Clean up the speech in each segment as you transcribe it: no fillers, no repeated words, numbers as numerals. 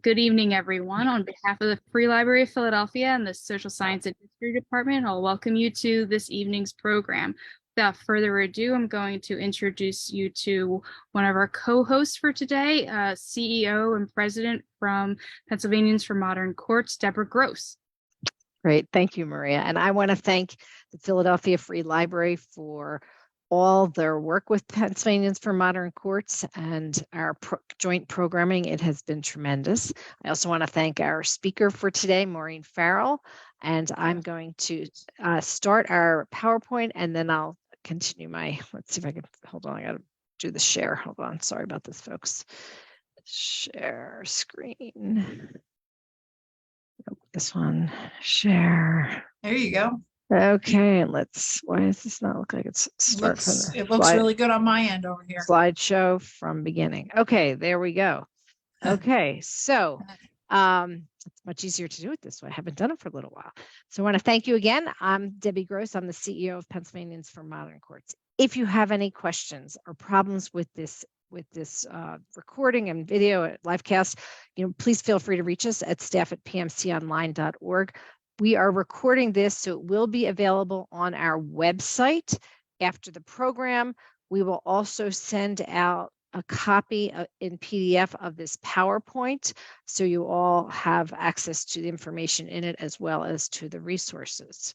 Good evening, everyone. On behalf of the Free Library of Philadelphia and the Social Science and History Department, I'll welcome you to this evening's program. Without further ado, I'm going to introduce you to one of our co-hosts for today, CEO and President from Pennsylvanians for Modern Courts, Deborah Gross. Great. Thank you, Maria. And I want to thank the Philadelphia Free Library for all their work with Pennsylvanians for Modern Courts and our joint programming. It has been tremendous. I also want to thank our speaker for today, Maureen Farrell. And I'm going to start our PowerPoint and then I'll continue let's see if I can, hold on, I got to do the share. Hold on. Sorry about this, folks. Share screen. This one, share. There you go. Okay, why does this not look like it's It looks really good on my end over here. Slideshow from beginning. Okay, there we go. Okay, so it's much easier to do it this way. I haven't done it for a little while. So I want to thank you again. I'm Debbie Gross. I'm the CEO of Pennsylvanians for Modern Courts. If you have any questions or problems with this recording and video live cast, please feel free to reach us at staff@pmconline.org. We are recording this, so it will be available on our website after the program. We will also send out a copy in PDF of this PowerPoint, so you all have access to the information in it as well as to the resources.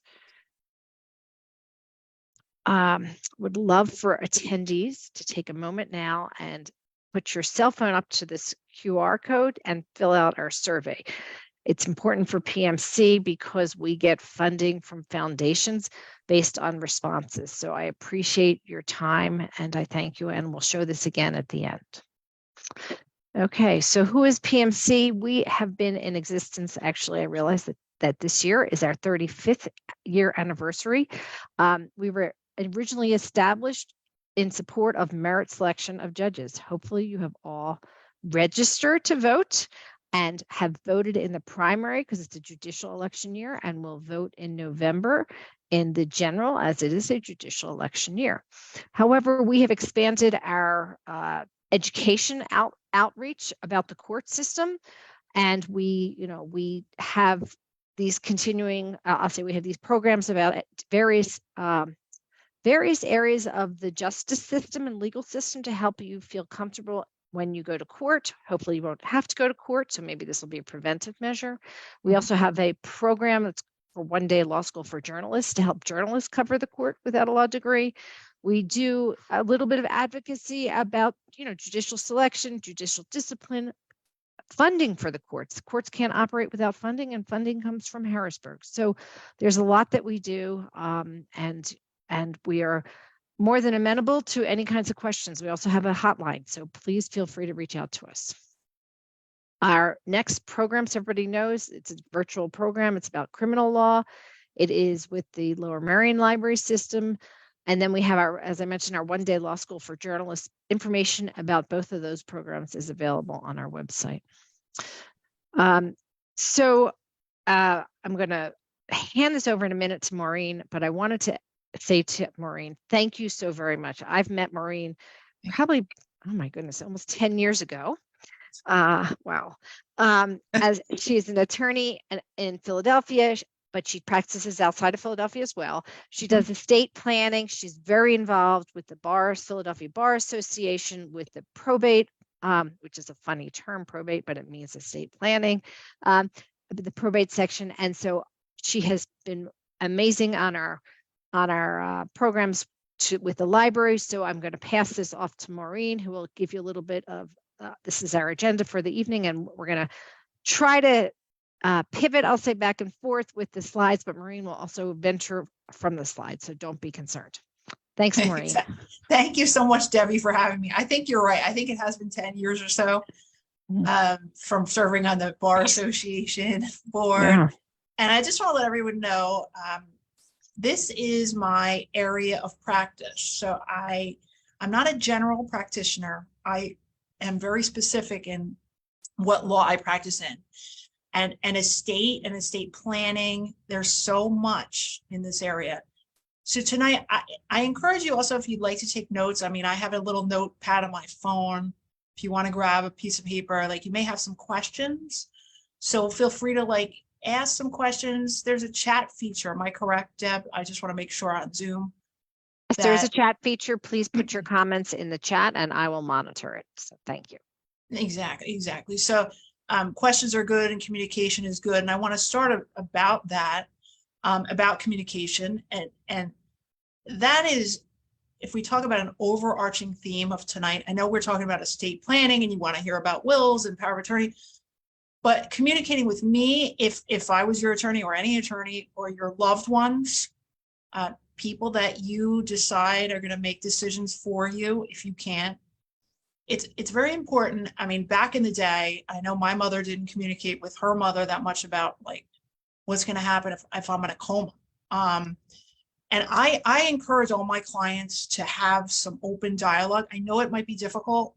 Would love for attendees to take a moment now and put your cell phone up to this QR code and fill out our survey. It's important for PMC because we get funding from foundations based on responses. So I appreciate your time and I thank you, and we'll show this again at the end. Okay, so who is PMC? We have been in existence. Actually, I realized that this year is our 35th year anniversary. We were originally established in support of merit selection of judges. Hopefully you have all registered to vote and have voted in the primary because it's a judicial election year, and will vote in November in the general as it is a judicial election year. However, we have expanded our education outreach about the court system, and we have these continuing, we have these programs about various areas of the justice system and legal system to help you feel comfortable when you go to court. Hopefully you won't have to go to court, so maybe this will be a preventive measure. We also have a program that's for one-day law school for journalists to help journalists cover the court without a law degree. We do a little bit of advocacy about, judicial selection, judicial discipline, funding for the courts. The courts can't operate without funding, and funding comes from Harrisburg. So there's a lot that we do, and we are more than amenable to any kinds of questions. We also have a hotline, so please feel free to reach out to us. Our next program, so everybody knows, it's a virtual program. It's about criminal law. It is with the Lower Merion Library System. And then we have as I mentioned, our one-day law school for journalists. Information about both of those programs is available on our website. I'm going to hand this over in a minute to Maureen, but I wanted to say to Maureen, thank you so very much. I've met Maureen probably, oh my goodness, almost 10 years ago. Wow. As she's an attorney in Philadelphia, but she practices outside of Philadelphia as well. She does estate planning. She's very involved with the Philadelphia Bar Association, with the probate, which is a funny term, probate, but it means estate planning, the probate section. And so she has been amazing on our programs with the library. So I'm going to pass this off to Maureen, who will give you a little bit of, this is our agenda for the evening, and we're going to try to pivot, I'll say, back and forth with the slides, but Maureen will also venture from the slides, so don't be concerned. Thanks, Maureen. Thank you so much, Debbie, for having me. I think you're right. I think it has been 10 years or so from serving on the Bar Association board. Yeah. And I just want to let everyone know, this is my area of practice. So I'm not a general practitioner. I am very specific in what law I practice in. And estate and estate planning, there's so much in this area. So tonight, I encourage you also, if you'd like to take notes. I mean, I have a little notepad on my phone. if you want to grab a piece of paper, like you may have some questions. So feel free to like ask some questions. There's a chat feature. Am I correct, Deb? I just want to make sure on Zoom. If there's a chat feature, please put your comments in the chat and I will monitor it. So thank you. Exactly. So questions are good and communication is good. And I want to start about that, about communication. And that is, if we talk about an overarching theme of tonight, I know we're talking about estate planning and you want to hear about wills and power of attorney, but communicating with me, if I was your attorney or any attorney or your loved ones, people that you decide are going to make decisions for you, if you can't, it's very important. I mean, back in the day, I know my mother didn't communicate with her mother that much about like what's going to happen if I'm in a coma. And I encourage all my clients to have some open dialogue. I know it might be difficult,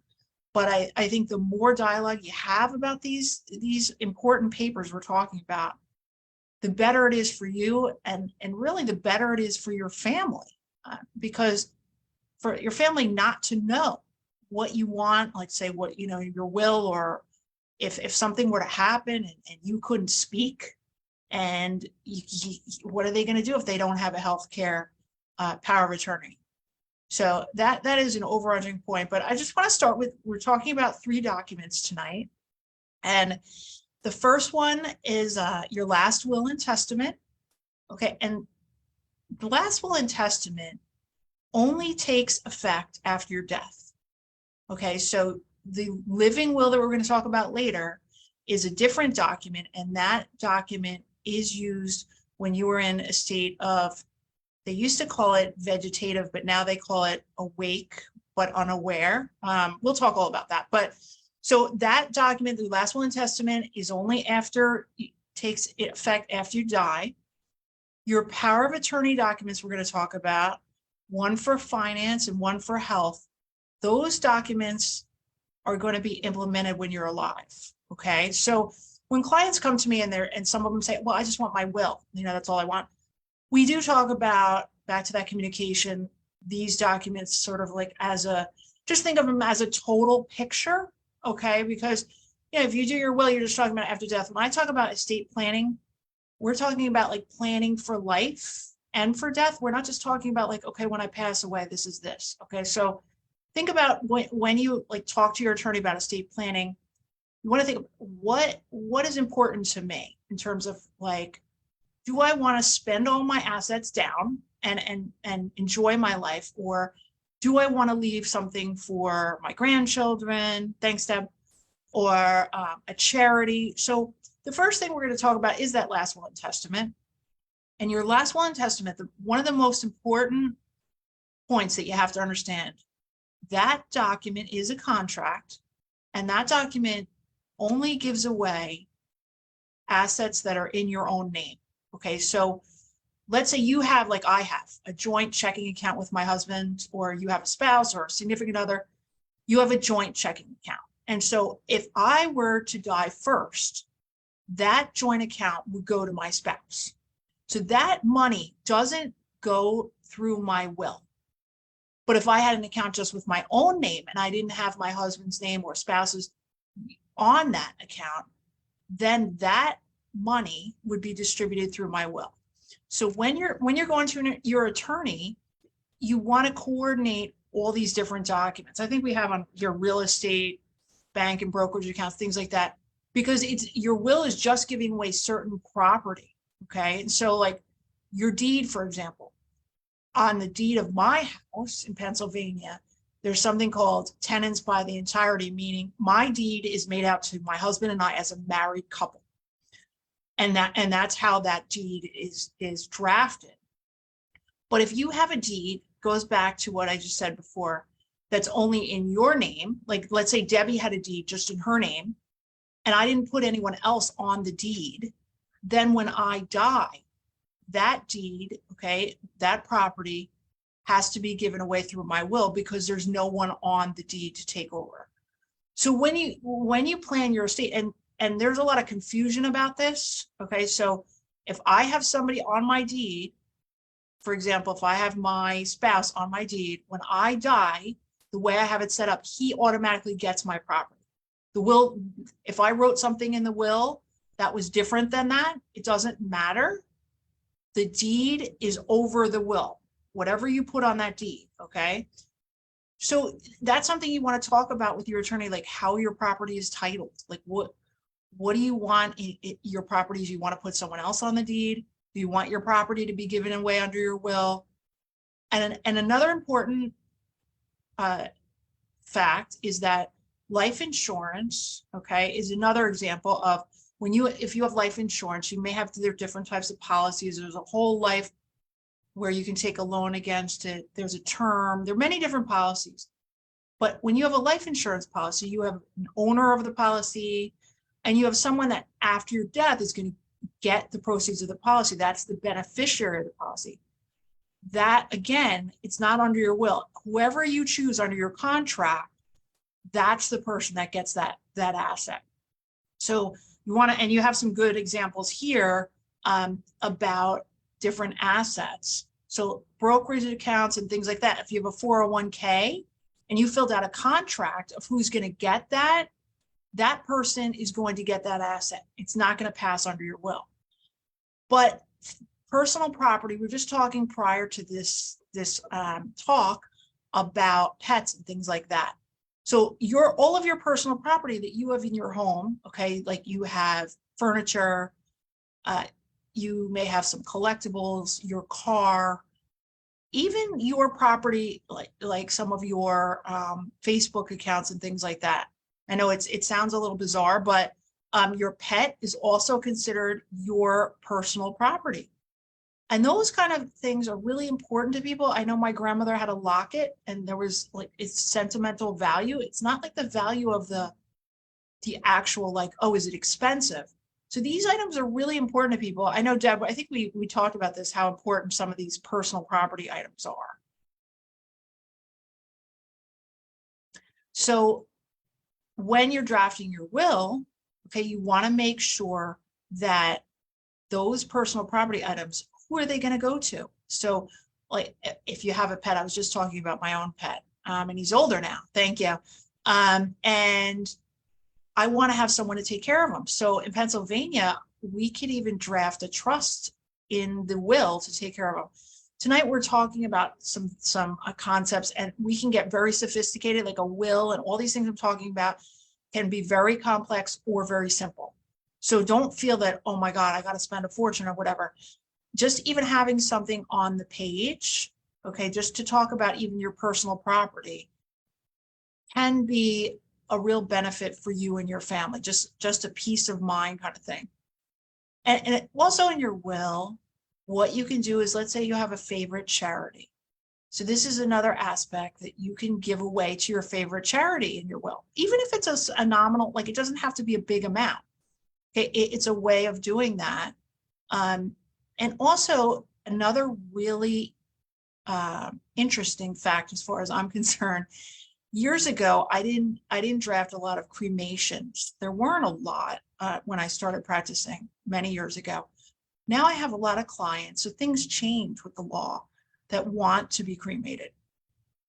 but I think the more dialogue you have about these important papers we're talking about, the better it is for you, and really the better it is for your family, because for your family not to know what you want, like say what, you know, your will, or if something were to happen and you couldn't speak, and what are they going to do if they don't have a healthcare power of attorney? So that is an overarching point, but I just want to start with, we're talking about 3 documents tonight. And the first one is your last will and testament. Okay. And the last will and testament only takes effect after your death. Okay. So the living will that we're going to talk about later is a different document. And that document is used when you were in a state of, they used to call it vegetative, but now they call it awake but unaware. We'll talk all about that. But so that document, the last will and testament, is only after it takes effect after you die. Your power of attorney documents we're going to talk about, one for finance and one for health. Those documents are going to be implemented when you're alive. Okay. So when clients come to me and some of them say, well, I just want my will, you know, that's all I want. We do talk about, back to that communication, these documents sort of like as a, just think of them as a total picture. Okay. Because, you know, if you do your will, you're just talking about after death. When I talk about estate planning, we're talking about like planning for life and for death. We're not just talking about like, okay, when I pass away, this is this. Okay. So think about when you like talk to your attorney about estate planning, you want to think what is important to me in terms of like, do I want to spend all my assets down and enjoy my life, or do I want to leave something for my grandchildren? Thanks, Deb. Or a charity. So the first thing we're going to talk about is that last will and testament. And your last will and testament, one of the most important points that you have to understand, that document is a contract, and that document only gives away assets that are in your own name. Okay, so let's say you have, like I have, a joint checking account with my husband, or you have a spouse or a significant other, you have a joint checking account. And so if I were to die first, that joint account would go to my spouse. So that money doesn't go through my will. But if I had an account just with my own name and I didn't have my husband's name or spouse's on that account, then that money would be distributed through my will. So when you're going to your attorney, you want to coordinate all these different documents. I think we have on your real estate, bank and brokerage accounts, things like that, because it's your will is just giving away certain property. Okay. And so like your deed, for example, on the deed of my house in Pennsylvania, there's something called tenants by the entirety, meaning my deed is made out to my husband and I as a married couple. And that's how that deed is drafted. But if you have a deed, goes back to what I just said before, that's only in your name, like let's say Debbie had a deed just in her name, and I didn't put anyone else on the deed, then when I die, that deed, okay, that property has to be given away through my will because there's no one on the deed to take over. So when you plan your estate, and there's a lot of confusion about this, okay, so if I have somebody on my deed, for example, if I have my spouse on my deed, when I die, the way I have it set up, he automatically gets my property. The will, if I wrote something in the will that was different than that, it doesn't matter. The deed is over the will, whatever you put on that deed, okay? So that's something you want to talk about with your attorney, like how your property is titled. Like what do you want in your properties? You want to put someone else on the deed? Do you want your property to be given away under your will? And another important fact is that life insurance, okay, is another example of when if you have life insurance, you may have there are different types of policies. There's a whole life where you can take a loan against it. There's a term. There are many different policies. But when you have a life insurance policy, you have an owner of the policy, and you have someone that after your death is going to get the proceeds of the policy. That's the beneficiary of the policy. That, again, it's not under your will. Whoever you choose under your contract, that's the person that gets that asset. So you want to, and you have some good examples here about different assets. So brokerage accounts and things like that. If you have a 401k and you filled out a contract of who's going to get that, that person is going to get that asset. It's not going to pass under your will. But personal property, we're just talking prior to this talk about pets and things like that. So all of your personal property that you have in your home, okay, like you have furniture, you may have some collectibles, your car, even your property, like some of your Facebook accounts and things like that. I know it sounds a little bizarre, but your pet is also considered your personal property. And those kind of things are really important to people. I know my grandmother had a locket and there was like its sentimental value. It's not like the value of the actual, like, oh, is it expensive? So these items are really important to people. I know, Deb, I think we talked about this, how important some of these personal property items are. So when you're drafting your will, okay, you want to make sure that those personal property items, who are they going to go to? So like if you have a pet, I was just talking about my own pet, and he's older now, thank you. And I want to have someone to take care of him. So in Pennsylvania, we could even draft a trust in the will to take care of him. Tonight, we're talking about some concepts, and we can get very sophisticated, like a will and all these things I'm talking about can be very complex or very simple. So don't feel that, oh my God, I got to spend a fortune or whatever. Just even having something on the page, okay, just to talk about even your personal property can be a real benefit for you and your family, just a peace of mind kind of thing. And also in your will, what you can do is, let's say you have a favorite charity. So this is another aspect that you can give away to your favorite charity in your will, even if it's a nominal, like it doesn't have to be a big amount. Okay, it's a way of doing that. And also another really interesting fact, as far as I'm concerned, years ago, I didn't draft a lot of cremations. There weren't a lot when I started practicing many years ago. Now I have a lot of clients, so things change with the law that want to be cremated.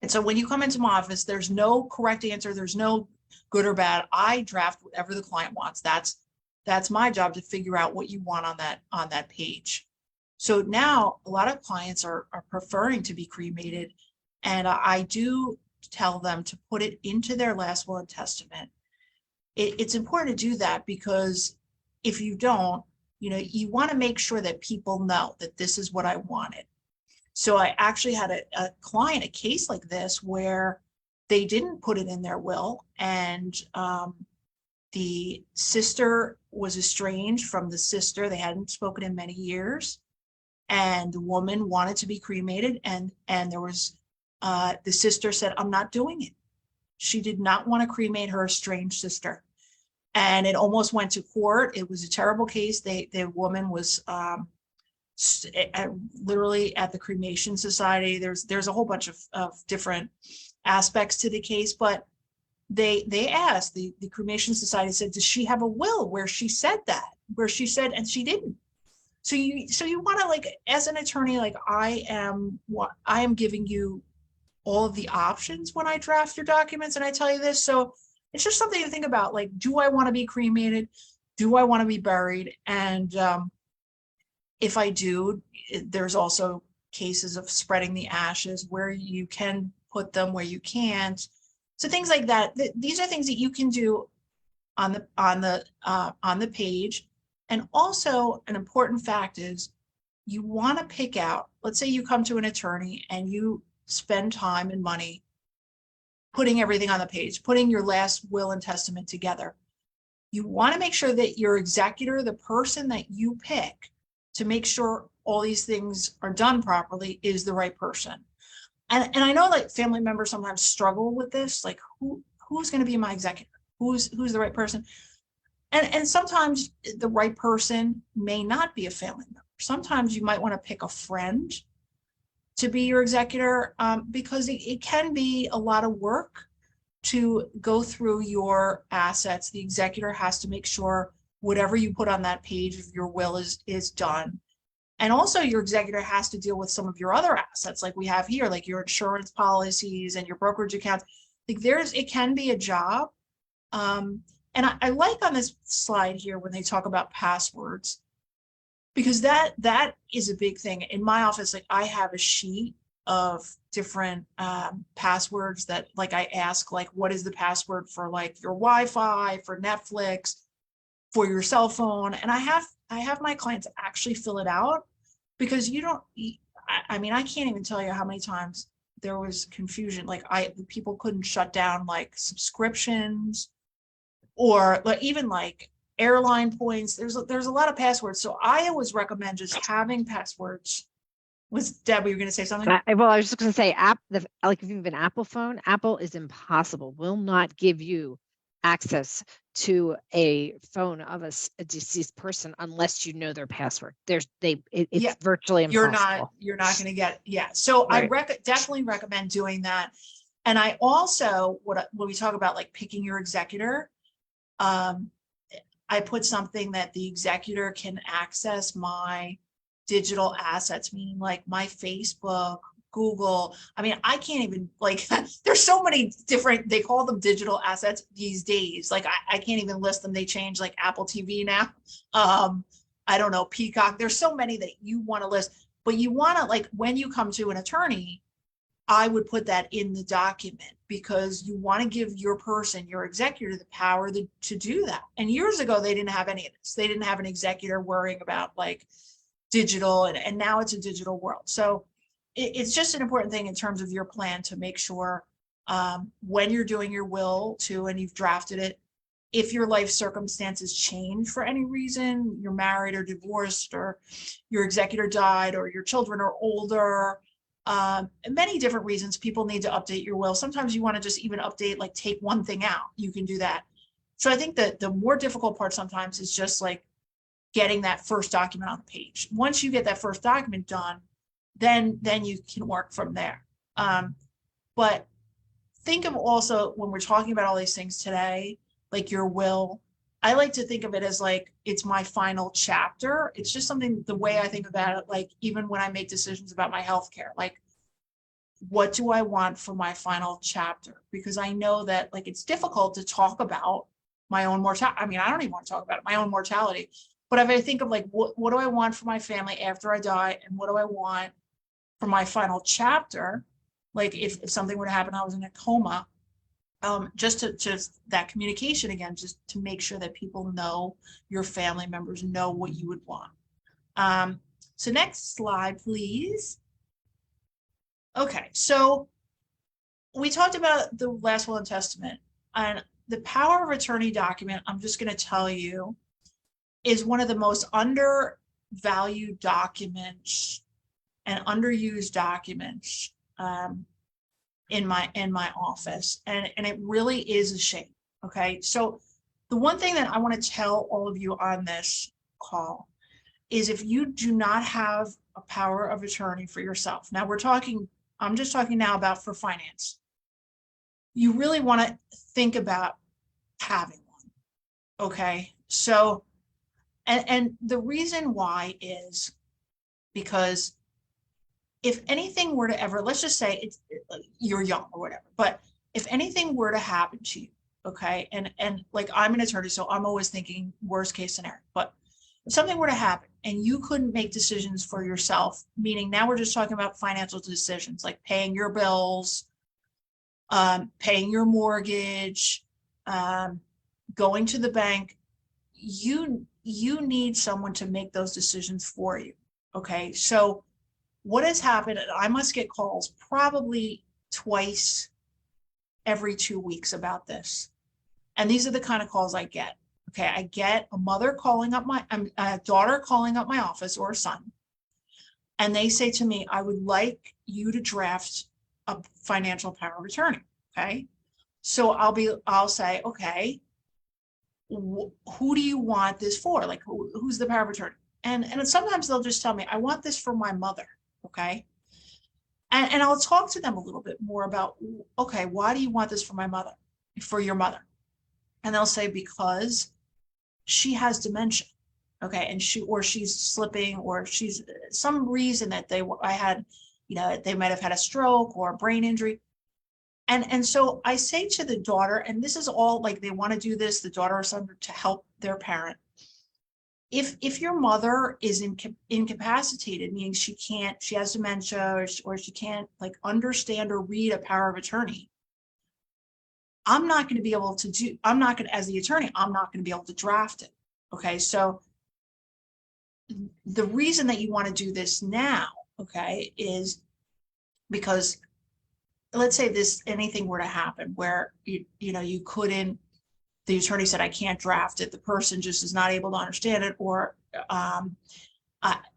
And so when you come into my office, there's no correct answer. There's no good or bad. I draft whatever the client wants. That's my job, to figure out what you want on that page. So now a lot of clients are preferring to be cremated, and I do tell them to put it into their last will and testament. It's important to do that, because if you don't, you want to make sure that people know that this is what I wanted. So I actually had a client, a case like this, where they didn't put it in their will, and the sister was estranged from the sister. They hadn't spoken in many years, and the woman wanted to be cremated, and there was the sister said, I'm not doing it. She did not want to cremate her estranged sister. And it almost went to court. It was a terrible case. The woman was literally at the cremation society. There's a whole bunch of different aspects to the case, but they asked, the cremation society said, does she have a will where she said that, and she didn't. So you want to, like, as an attorney, like I am giving you all of the options when I draft your documents and I tell you this. So it's just something to think about. Like, do I want to be cremated? Do I want to be buried? And if I do, there's also cases of spreading the ashes where you can put them, where you can't. So things like that. These are things that you can do on the page. And also an important fact is you want to pick out, let's say you come to an attorney and you spend time and money putting everything on the page, putting your last will and testament together. You want to make sure that your executor, the person that you pick to make sure all these things are done properly, is the right person. And I know like family members sometimes struggle with this, like who's going to be my executor? Who's the right person? And sometimes the right person may not be a family member. Sometimes you might want to pick a friend to be your executor, because it can be a lot of work to go through your assets. The executor has to make sure whatever you put on that page of your will is done. And also your executor has to deal with some of your other assets like we have here, like your insurance policies and your brokerage accounts. Like it can be a job. And I like on this slide here when they talk about passwords, because that is a big thing. In my office, like I have a sheet of different passwords that like I ask, like, what is the password for like your Wi-Fi, for Netflix, for your cell phone? And I have my clients actually fill it out, because you don't, I mean, I can't even tell you how many times there was confusion. Like people couldn't shut down like subscriptions, or like even like airline points. There's a lot of passwords. So I always recommend just having passwords. Was Deb, you were going to say something? Well, I was just going to say, like if you have an Apple phone, Apple is impossible, will not give you access to a phone of a deceased person unless you know their password. It's virtually impossible. You're not going to get, So right. I definitely recommend doing that. And I also, when we talk about like picking your executor, I put something that the executor can access my digital assets, meaning like my Facebook, Google. I mean, I can't even like, there's so many different, they call them digital assets these days. Like I can't even list them. They change like Apple TV now. I don't know, Peacock. There's so many that you want to list, but you want to, like, when you come to an attorney, I would put that in the document, because you want to give your person, your executor, the power to do that. And years ago, they didn't have any of this. They didn't have an executor worrying about like digital, and now it's a digital world. So it's just an important thing in terms of your plan to make sure when you're doing your will too, and you've drafted it, if your life circumstances change for any reason, you're married or divorced, or your executor died, or your children are older, many different reasons people need to update your will. Sometimes you want to just even update, like take one thing out, you can do that. So I think that the more difficult part sometimes is just like getting that first document on the page. Once you get that first document done, then you can work from there. But think of also, when we're talking about all these things today, like your will, I like to think of it as like, it's my final chapter. It's just something, the way I think about it, like even when I make decisions about my healthcare, like what do I want for my final chapter? Because I know that like it's difficult to talk about my own mortality. I mean, I don't even want to talk about it, my own mortality. But if I think of like, what do I want for my family after I die? And what do I want for my final chapter? Like if something were to happen, I was in a coma, just that communication again, just to make sure that people know, your family members know what you would want. So next slide, please. Okay, so we talked about the last will and testament, and the power of attorney document, I'm just going to tell you, is one of the most undervalued documents and underused documents in my office, and it really is a shame. Okay, so the one thing that I want to tell all of you on this call is, if you do not have a power of attorney for yourself, now I'm just talking now about for finance, you really want to think about having one. Okay, so and the reason why is because if anything were to ever, let's just say you're young or whatever, but if anything were to happen to you, okay, and like I'm an attorney, so I'm always thinking worst case scenario, but if something were to happen and you couldn't make decisions for yourself, meaning now we're just talking about financial decisions like paying your bills, paying your mortgage, going to the bank, you need someone to make those decisions for you. Okay, so what has happened, I must get calls probably twice every 2 weeks about this. And these are the kind of calls I get. Okay, I get a mother calling up a daughter calling up my office, or a son, and they say to me, I would like you to draft a financial power of attorney. Okay, so I'll say, okay, who do you want this for? Like, who's the power of attorney? And sometimes they'll just tell me, I want this for my mother. Okay, and I'll talk to them a little bit more about, okay, why do you want this for your mother? And they'll say, because she has dementia. Okay, and she's slipping, or she's some reason that they might have had a stroke or a brain injury. And so I say to the daughter, and this is all like they want to do this, the daughter or son, to help their parent. If your mother is incapacitated, meaning she has dementia, or she can't like understand or read a power of attorney, I'm not going to be able to as the attorney, I'm not going to be able to draft it. Okay, so the reason that you want to do this now, okay, is because let's say anything were to happen where you couldn't, the attorney said, I can't draft it, the person just is not able to understand it, or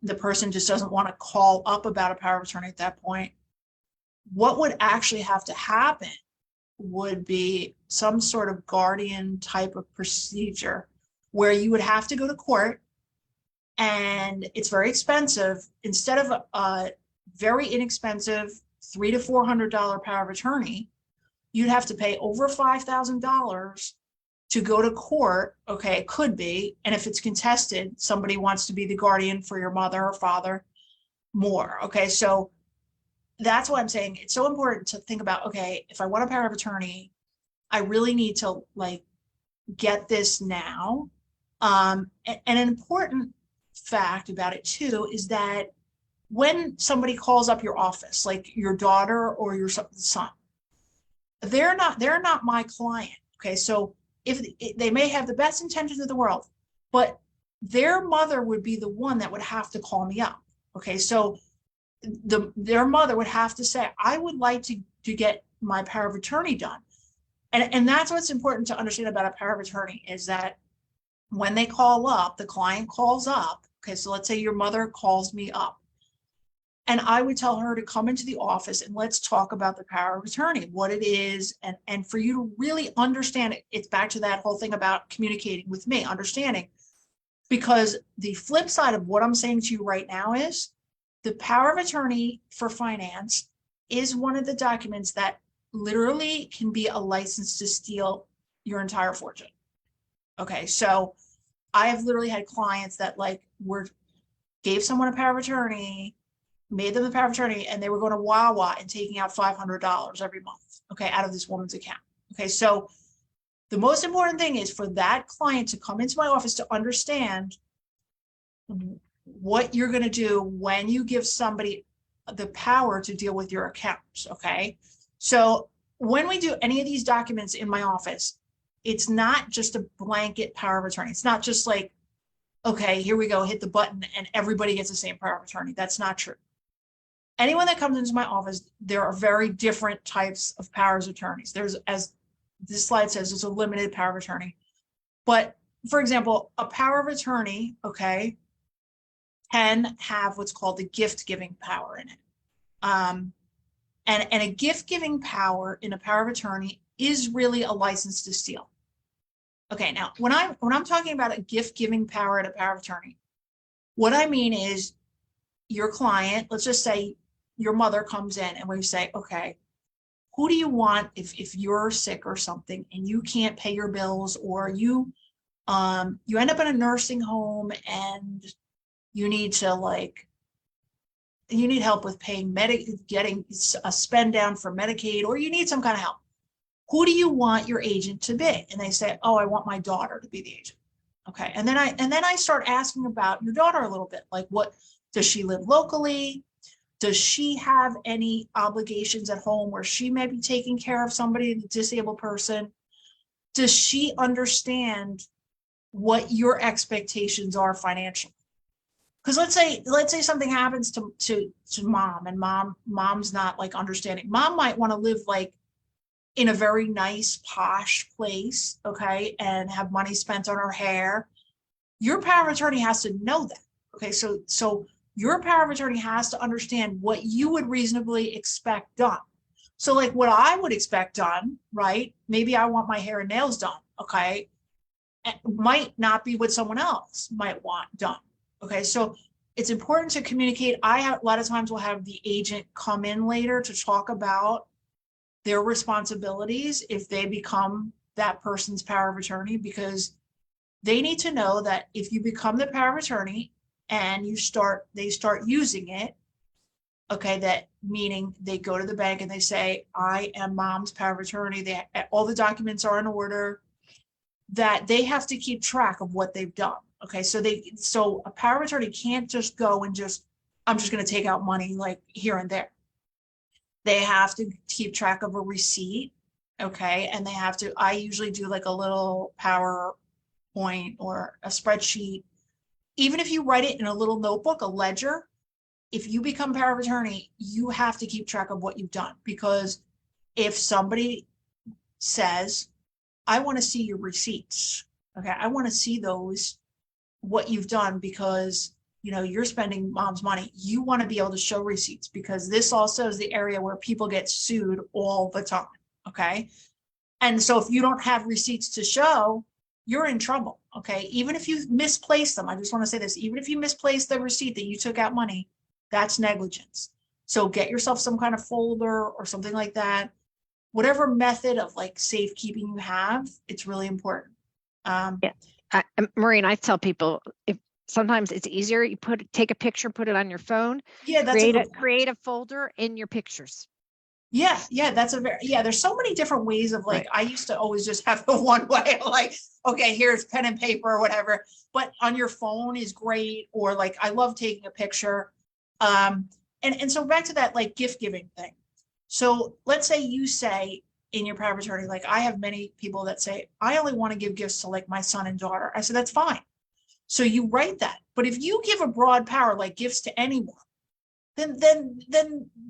the person just doesn't want to call up about a power of attorney at that point. What would actually have to happen would be some sort of guardian type of procedure where you would have to go to court, and it's very expensive. Instead of a very inexpensive $300 to $400 power of attorney, you'd have to pay over $5,000 to go to court. Okay, it could be, and if it's contested, somebody wants to be the guardian for your mother or father, more. Okay, so that's why I'm saying it's so important to think about, okay, if I want a power of attorney, I really need to like get this now. And an important fact about it too is that when somebody calls up your office, like your daughter or your son, they're not my client. Okay, so if they may have the best intentions of the world, but their mother would be the one that would have to call me up. Okay, so their mother would have to say, I would like to get my power of attorney done. And that's what's important to understand about a power of attorney, is that when they call up, the client calls up. Okay, so let's say your mother calls me up, and I would tell her to come into the office and let's talk about the power of attorney, what it is, and for you to really understand it. It's back to that whole thing about communicating with me, understanding, because the flip side of what I'm saying to you right now is the power of attorney for finance is one of the documents that literally can be a license to steal your entire fortune. Okay, so I have literally had clients that gave someone a power of attorney, made them the power of attorney, and they were going to Wawa and taking out $500 every month, okay, out of this woman's account. Okay, so the most important thing is for that client to come into my office to understand what you're going to do when you give somebody the power to deal with your accounts. Okay, so when we do any of these documents in my office, it's not just a blanket power of attorney. It's not just like, okay, here we go, hit the button and everybody gets the same power of attorney. That's not true. Anyone that comes into my office, there are very different types of powers of attorneys. There's, as this slide says, there's a limited power of attorney. But for example, a power of attorney, okay, can have what's called the gift-giving power in it. And a gift-giving power in a power of attorney is really a license to steal. Okay, now when I'm talking about a gift-giving power in a power of attorney, what I mean is your client, let's just say your mother comes in and we say, okay, who do you want if you're sick or something and you can't pay your bills, or you end up in a nursing home and you need to you need help with paying getting a spend down for Medicaid, or you need some kind of help. Who do you want your agent to be? And they say, oh, I want my daughter to be the agent. Okay. And then I start asking about your daughter a little bit. Like, what does she live locally? Does she have any obligations at home where she may be taking care of somebody, a disabled person? Does she understand what your expectations are financially? Because let's say something happens to mom, and mom's not like understanding. Mom might want to live like in a very nice posh place, okay, and have money spent on her hair. Your power of attorney has to know that. Okay, so your power of attorney has to understand what you would reasonably expect done. So like what I would expect done, right? Maybe I want my hair and nails done, okay? It might not be what someone else might want done. Okay, so it's important to communicate. A lot of times we'll have the agent come in later to talk about their responsibilities if they become that person's power of attorney, because they need to know that if you become the power of attorney and they start using it, okay, that meaning they go to the bank and they say, I am mom's power of attorney. All the documents are in order, that they have to keep track of what they've done. Okay, so a power of attorney can't just go and I'm just going to take out money like here and there. They have to keep track of a receipt. Okay, and I usually do like a little PowerPoint or a spreadsheet. Even if you write it in a little notebook, a ledger, if you become power of attorney, you have to keep track of what you've done, because if somebody says, I want to see your receipts, okay, I want to see what you've done, because you're spending mom's money. You want to be able to show receipts, because this also is the area where people get sued all the time. Okay. And so if you don't have receipts to show, you're in trouble. Okay. Even if you misplace them, I just want to say this, even if you misplace the receipt that you took out money, that's negligence. So get yourself some kind of folder or something like that. Whatever method of like safekeeping you have, it's really important. Yeah. Maureen, I tell people, if sometimes it's easier, you take a picture, put it on your phone. Yeah, that's create a folder in your pictures. Yeah, there's so many different ways of like, right. I used to always just have the one way, like, okay, here's pen and paper or whatever, but on your phone is great. Or like, I love taking a picture. And so back to that, like gift giving thing. So let's say you say in your power of attorney, like I have many people that say, I only want to give gifts to like my son and daughter. I said, that's fine. So you write that. But if you give a broad power, like gifts to anyone, then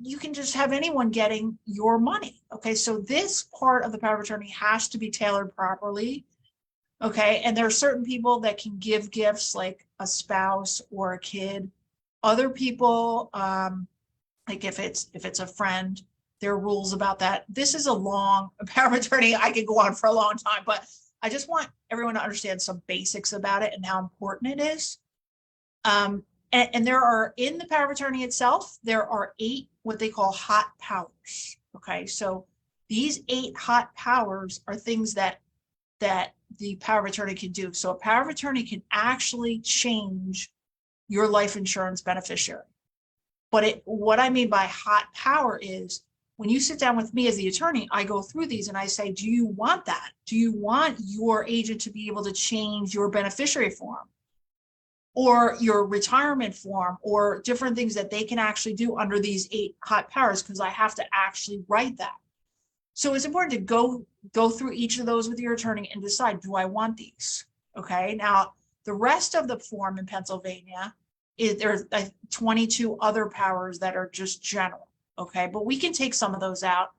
you can just have anyone getting your money. Okay. So this part of the power of attorney has to be tailored properly. Okay. And there are certain people that can give gifts, like a spouse or a kid. Other people, like if it's a friend, there are rules about that. This is a power of attorney. I could go on for a long time, but I just want everyone to understand some basics about it and how important it is. And there are, in the power of attorney itself, there are 8 what they call hot powers. Okay, so these 8 hot powers are things that the power of attorney can do. So a power of attorney can actually change your life insurance beneficiary. But what I mean by hot power is, when you sit down with me as the attorney, I go through these and I say, do you want that? Do you want your agent to be able to change your beneficiary form or your retirement form, or different things that they can actually do under these 8 hot powers? Because I have to actually write that. So it's important to go through each of those with your attorney and decide, do I want these? Okay. Now, the rest of the form in Pennsylvania there's 22 other powers that are just general. Okay. But we can take some of those out.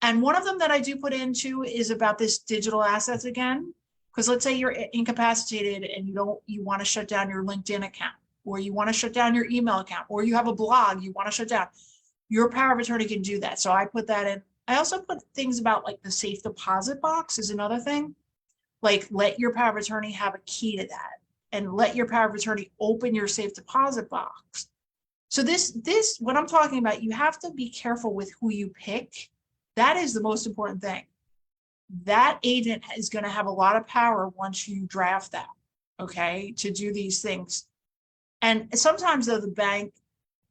And one of them that I do put into is about this digital assets again. Because let's say you're incapacitated and you want to shut down your LinkedIn account, or you want to shut down your email account, or you have a blog you want to shut down. Your power of attorney can do that. So I put that in. I also put things about like the safe deposit box is another thing. Like, let your power of attorney have a key to that, and let your power of attorney open your safe deposit box. So this what I'm talking about, you have to be careful with who you pick. That is the most important thing. That agent is going to have a lot of power once you draft that, okay, to do these things. And sometimes though, the bank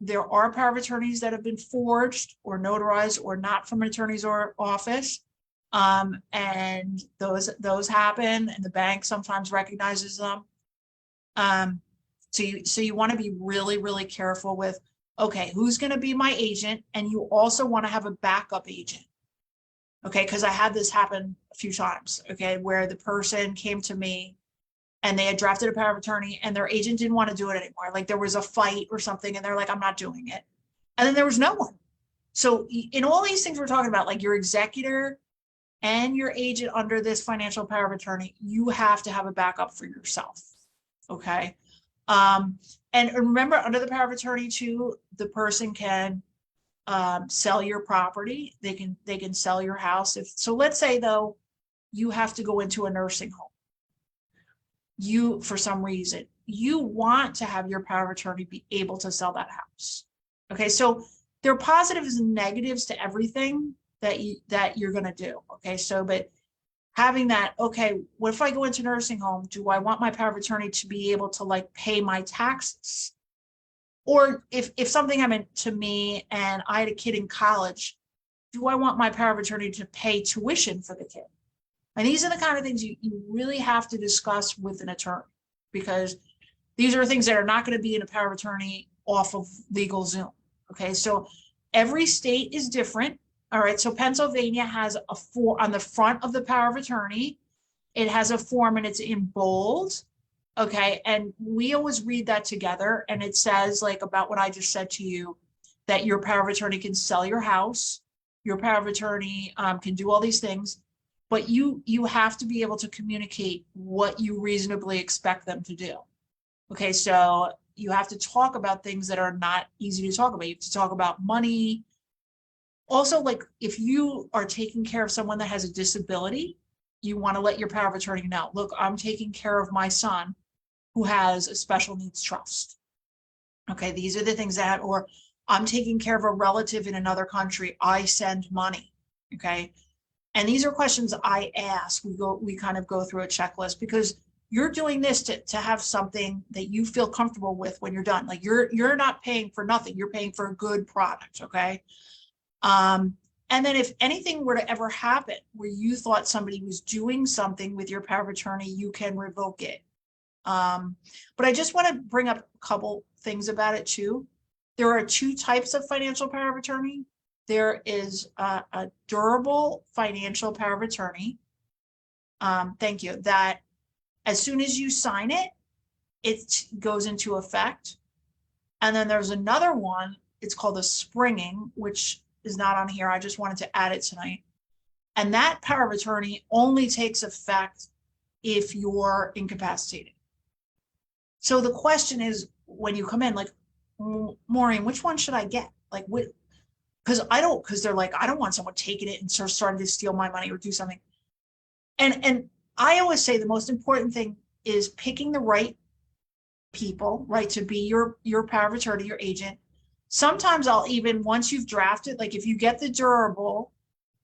there are power of attorneys that have been forged or notarized or not from an attorney's or office. And those happen, and the bank sometimes recognizes them. So you want to be really, really careful with, okay, who's going to be my agent? And you also want to have a backup agent. Okay, because I had this happen a few times, okay, where the person came to me and they had drafted a power of attorney and their agent didn't want to do it anymore. Like there was a fight or something and they're like, I'm not doing it. And then there was no one. So in all these things we're talking about, like your executor and your agent under this financial power of attorney, you have to have a backup for yourself. Okay. And remember, under the power of attorney too, the person can sell your property. They can sell your house. So let's say though, you have to go into a nursing home. You, for some reason, you want to have your power of attorney be able to sell that house. Okay, so there are positives and negatives to everything that you're going to do. Okay, so but having that, okay, what if I go into nursing home? Do I want my power of attorney to be able to like pay my taxes? Or if something happened to me and I had a kid in college, do I want my power of attorney to pay tuition for the kid? And these are the kind of things you really have to discuss with an attorney, because these are things that are not going to be in a power of attorney off of LegalZoom. Okay, so every state is different. All right, so Pennsylvania has a form on the front of the power of attorney. It has a form and it's in bold. Okay, and we always read that together, and it says like about what I just said to you, that your power of attorney can sell your house, your power of attorney can do all these things, but you have to be able to communicate what you reasonably expect them to do. Okay, so you have to talk about things that are not easy to talk about. You have to talk about money. Also, like if you are taking care of someone that has a disability, you want to let your power of attorney know, look, I'm taking care of my son who has a special needs trust. Okay, these are the things that, or I'm taking care of a relative in another country, I send money. Okay, and these are questions I ask. We kind of go through a checklist, because you're doing this to have something that you feel comfortable with when you're done. Like you're not paying for nothing, you're paying for a good product. Okay. And then if anything were to ever happen where you thought somebody was doing something with your power of attorney, you can revoke it. But I just want to bring up a couple things about it too. There are two types of financial power of attorney. There is a durable financial power of attorney. Thank you. That as soon as you sign it, it goes into effect. And then there's another one, it's called a springing, which is not on here. I just wanted to add it tonight. And that power of attorney only takes effect if you're incapacitated. So the question is, when you come in, like, Maureen, which one should I get? Like, because they're like, I don't want someone taking it and starting to steal my money or do something. And I always say the most important thing is picking the right people, right, to be your power of attorney, your agent. Sometimes I'll even, once you've drafted, like if you get the durable,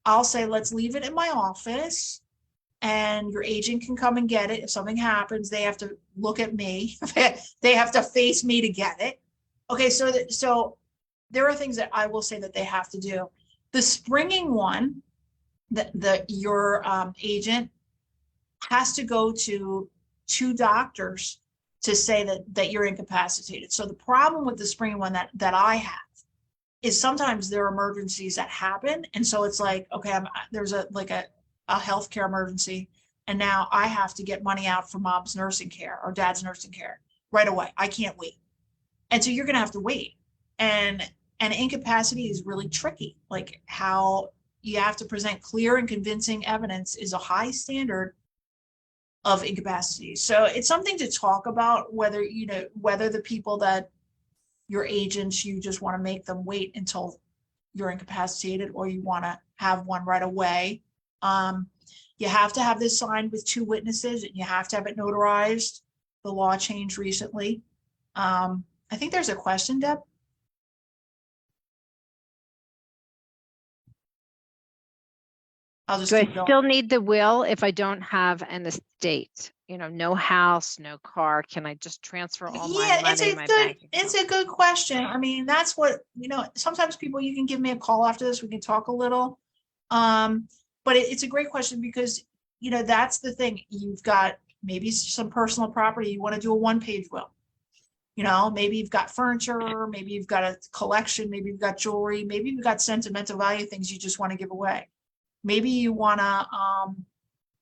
I'll say, let's leave it in my office and your agent can come and get it. If something happens, they have to look at me. They have to face me to get it. Okay, so there are things that I will say that they have to do. The springing one, your agent has to go to 2 doctors to say that you're incapacitated. So the problem with the springing one that I have is sometimes there are emergencies that happen, and so it's like, okay, there's a healthcare emergency, and now I have to get money out for mom's nursing care or dad's nursing care right away. I can't wait, and so you're going to have to wait. And incapacity is really tricky. Like how you have to present clear and convincing evidence is a high standard of incapacity. So it's something to talk about, whether the people that your agents, you just want to make them wait until you're incapacitated, or you want to have one right away. You have to have this signed with 2 witnesses, and you have to have it notarized. The law changed recently. I think there's a question, Deb. I'll just Do I still need the will if I don't have an estate? no house, no car. Can I just transfer all my Yeah, money in my bank account? it's a good question. I mean, that's what, sometimes people, you can give me a call after this, we can talk a little. But it's a great question because, that's the thing. You've got maybe some personal property, you want to do a one-page will. Maybe you've got furniture, maybe you've got a collection, maybe you've got jewelry, maybe you've got sentimental value things you just want to give away. Maybe you want to,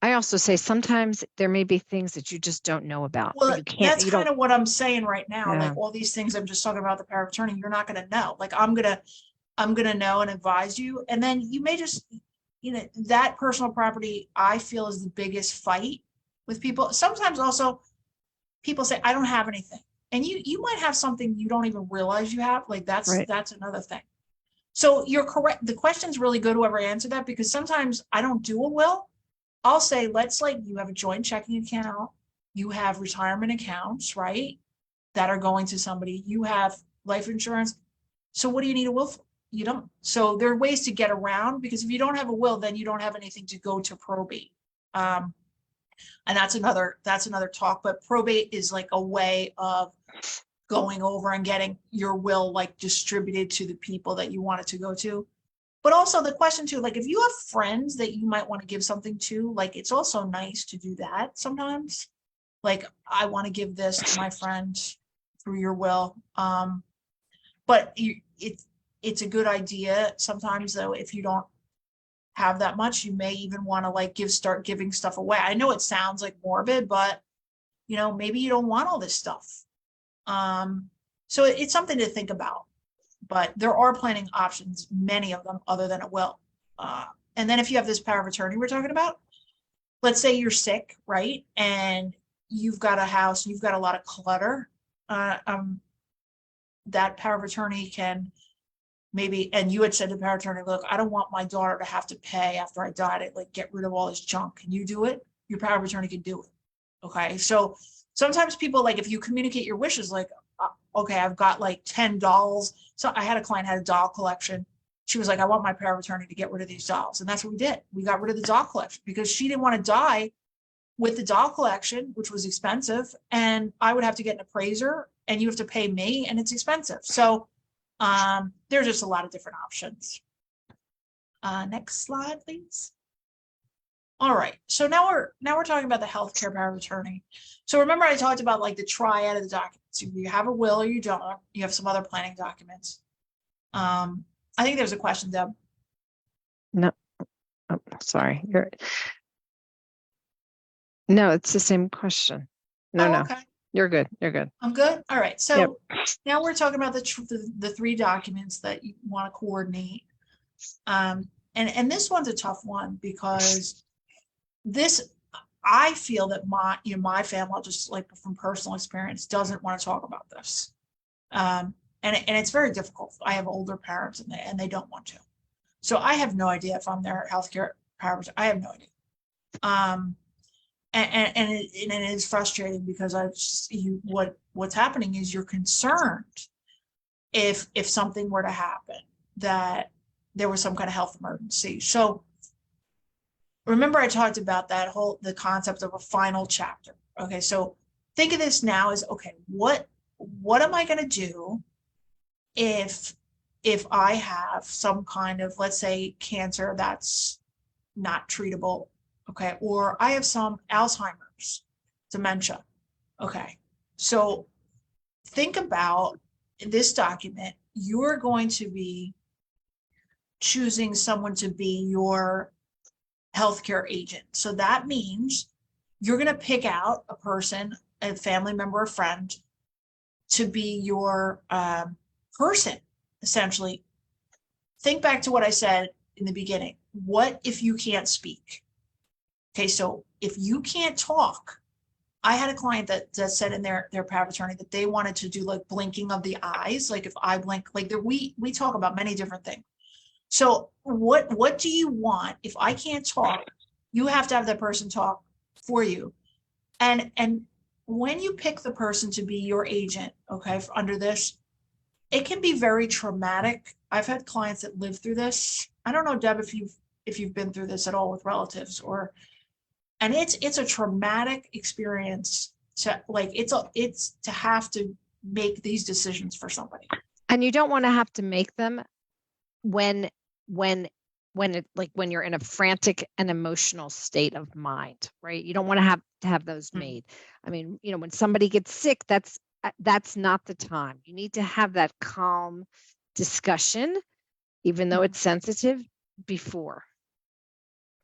I also say sometimes there may be things that you just don't know about. well, You can't, that's you kind don't, of what I'm saying right now. Yeah. Like all these things I'm just talking about the power of attorney, you're not going to know. Like I'm going to know and advise you. And then you may just, that personal property, I feel, is the biggest fight with people. Sometimes also people say, I don't have anything. And you might have something you don't even realize you have. Like Right. that's another thing. So you're correct. The question's really good, whoever answered that, because sometimes I don't do a will. I'll say, you have a joint checking account, you have retirement accounts, right? That are going to somebody, you have life insurance. So what do you need a will for? You don't. So there are ways to get around, because if you don't have a will, then you don't have anything to go to probate. And that's another talk, but probate is like a way of going over and getting your will like distributed to the people that you want it to go to. But also the question too, like if you have friends that you might want to give something to, like it's also nice to do that sometimes. Like I want to give this to my friend through your will. But it's a good idea sometimes though, if you don't have that much, you may even want to like start giving stuff away. I know it sounds like morbid, but maybe you don't want all this stuff. So it's something to think about. But there are planning options, many of them, other than a will. And then if you have this power of attorney we're talking about, let's say you're sick, right? And you've got a house, you've got a lot of clutter. That power of attorney can maybe, and you had said to power of attorney, look, I don't want my daughter to have to pay after I died to like get rid of all this junk. Can you do it? Your power of attorney can do it. Okay. So sometimes people, like if you communicate your wishes, like, okay, I've got like 10 dolls. So I had a client had a doll collection. She was like, I want my power of attorney to get rid of these dolls. And that's what we did. We got rid of the doll collection because she didn't want to die with the doll collection, which was expensive. And I would have to get an appraiser and you have to pay me and it's expensive. So there's just a lot of different options. Next slide, please. All right. So now we're talking about the healthcare power of attorney. So remember I talked about like the triad of the documents. You have a will or you don't. You have some other planning documents. I think there's a question, Deb. No, oh, sorry. No, it's the same question. No. Okay. You're good. You're good. I'm good. All right. So now we're talking about the three documents that you want to coordinate. And this one's a tough one because I feel that my family, just like from personal experience, doesn't want to talk about this. And it's very difficult. I have older parents and they don't want to. So I have no idea if I'm their healthcare power. I have no idea. And it is frustrating because what's happening is you're concerned if something were to happen, that there was some kind of health emergency. So remember I talked about the concept of a final chapter. Okay, so think of this now as, okay, what am I going to do if I have some kind of, let's say, cancer that's not treatable, okay, or I have some Alzheimer's, dementia. Okay, so think about in this document, you're going to be choosing someone to be your healthcare agent. So that means you're going to pick out a person, a family member, a friend, to be your person, essentially. Think back to what I said in the beginning. What if you can't speak? Okay, so if you can't talk, I had a client that said in their power of attorney that they wanted to do like blinking of the eyes. Like if I blink, like we talk about many different things. So what do you want? If I can't talk, you have to have that person talk for you. And when you pick the person to be your agent, okay, under this, it can be very traumatic. I've had clients that live through this. I don't know, Deb, if you've been through this at all with relatives, And it's a traumatic experience to like, it's to have to make these decisions for somebody. And you don't want to have to make them when when when you're in a frantic and emotional state of mind, right? You don't want to have those made. I mean, when somebody gets sick, that's not the time. You need to have that calm discussion, even though it's sensitive, before.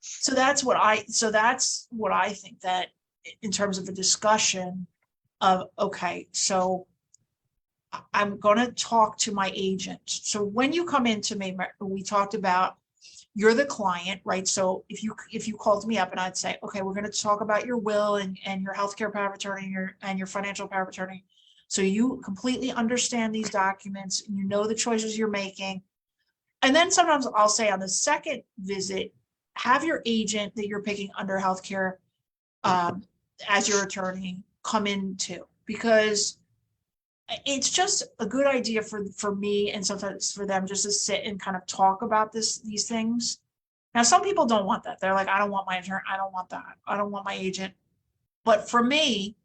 So that's what I think, that in terms of a discussion of, okay, so I'm going to talk to my agent. So when you come into me, we talked about, you're the client, right? So if you called me up and I'd say, okay, we're going to talk about your will and your healthcare power of attorney and your financial power of attorney. So you completely understand these documents and you know the choices you're making. And then sometimes I'll say on the second visit, have your agent that you're picking under healthcare as your attorney come in too, because it's just a good idea for me and sometimes for them just to sit and kind of talk about these things. Now, some people don't want that. They're like, I don't want my attorney. I don't want that. I don't want my agent. But for me,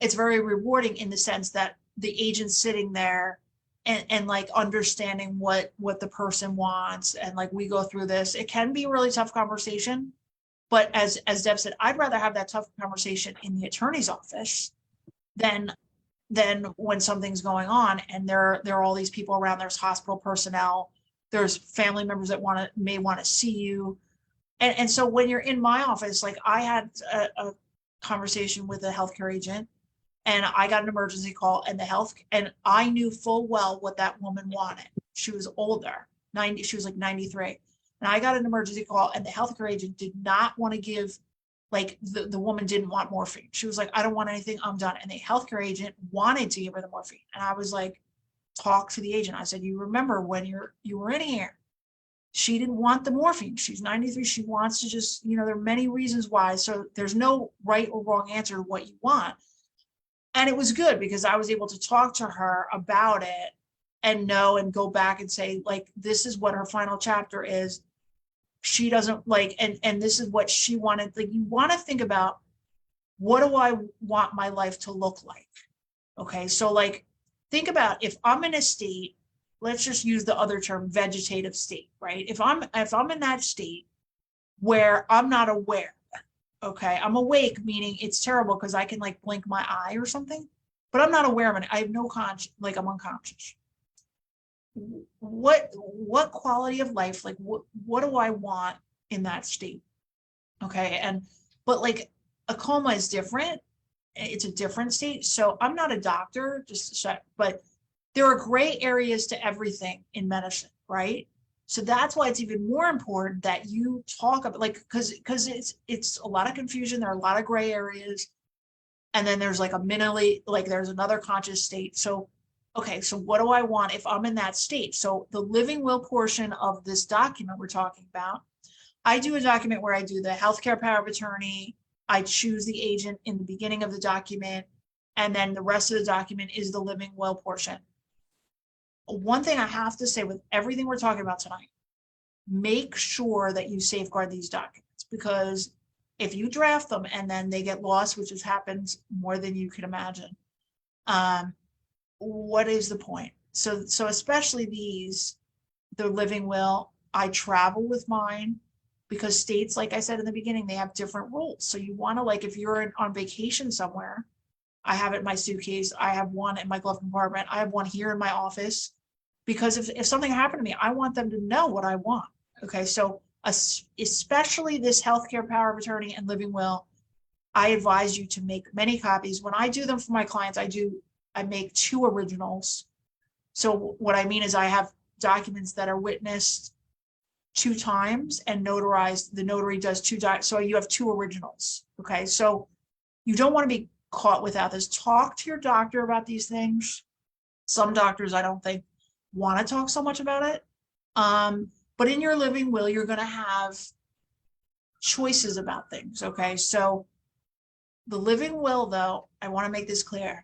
it's very rewarding in the sense that the agent's sitting there and like understanding what the person wants. And like, we go through this. It can be a really tough conversation. But as Deb said, I'd rather have that tough conversation in the attorney's office than when something's going on and there are all these people around. There's hospital personnel, there's family members that may want to see you. And so when you're in my office, like I had a conversation with a healthcare agent and I got an emergency call and I knew full well what that woman wanted. She was older, she was like 93. And I got an emergency call and the healthcare agent did not want to give, like the woman didn't want morphine. She was like, I don't want anything, I'm done. And the healthcare agent wanted to give her the morphine. And I was like, talk to the agent. I said, you remember when you were in here, she didn't want the morphine. She's 93. She wants to just, there are many reasons why. So there's no right or wrong answer to what you want. And it was good because I was able to talk to her about it and go back and say, like, this is what her final chapter is. She doesn't like, and this is what she wanted. Like, you want to think about, what do I want my life to look like? Okay. So like, think about if I'm in a state, let's just use the other term, vegetative state, right? If I'm in that state where I'm not aware, okay, I'm awake, meaning it's terrible because I can like blink my eye or something, but I'm not aware of it. I have no conscious, like I'm unconscious. What quality of life, like what do I want in that state? Okay. But like a coma is different. It's a different state. So I'm not a doctor, but there are gray areas to everything in medicine, right? So that's why it's even more important that you talk about, like, because it's a lot of confusion. There are a lot of gray areas. And then there's like there's another conscious state. So, okay, so what do I want if I'm in that state? So the living will portion of this document we're talking about, I do a document where I do the healthcare power of attorney. I choose the agent in the beginning of the document. And then the rest of the document is the living will portion. One thing I have to say with everything we're talking about tonight, make sure that you safeguard these documents, because if you draft them and then they get lost, which has happened more than you can imagine, what is the point? So especially the living will, I travel with mine because states, like I said in the beginning, they have different rules. So you want to, like, if you're on vacation somewhere, I have it in my suitcase. I have one in my glove compartment. I have one here in my office, because if something happened to me, I want them to know what I want. Okay. So especially this healthcare power of attorney and living will, I advise you to make many copies. When I do them for my clients, I make 2 originals. So what I mean is I have documents that are witnessed 2 times and notarized. The notary does 2 so you have 2 originals. Okay. So you don't want to be caught without this. Talk to your doctor about these things. Some doctors, I don't think, want to talk so much about it. But in your living will, you're going to have choices about things. Okay. So the living will, though, I want to make this clear.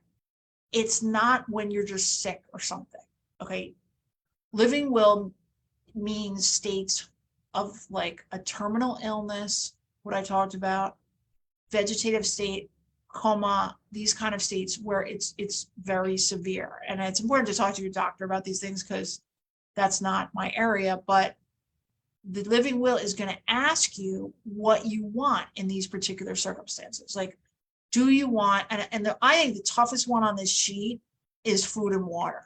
It's not when you're just sick or something. Okay. Living will means states of like a terminal illness, what I talked about, vegetative state, coma, these kind of states where it's very severe. And it's important to talk to your doctor about these things because that's not my area, but the living will is going to ask you what you want in these particular circumstances. Like, do you want, I think the toughest one on this sheet is food and water.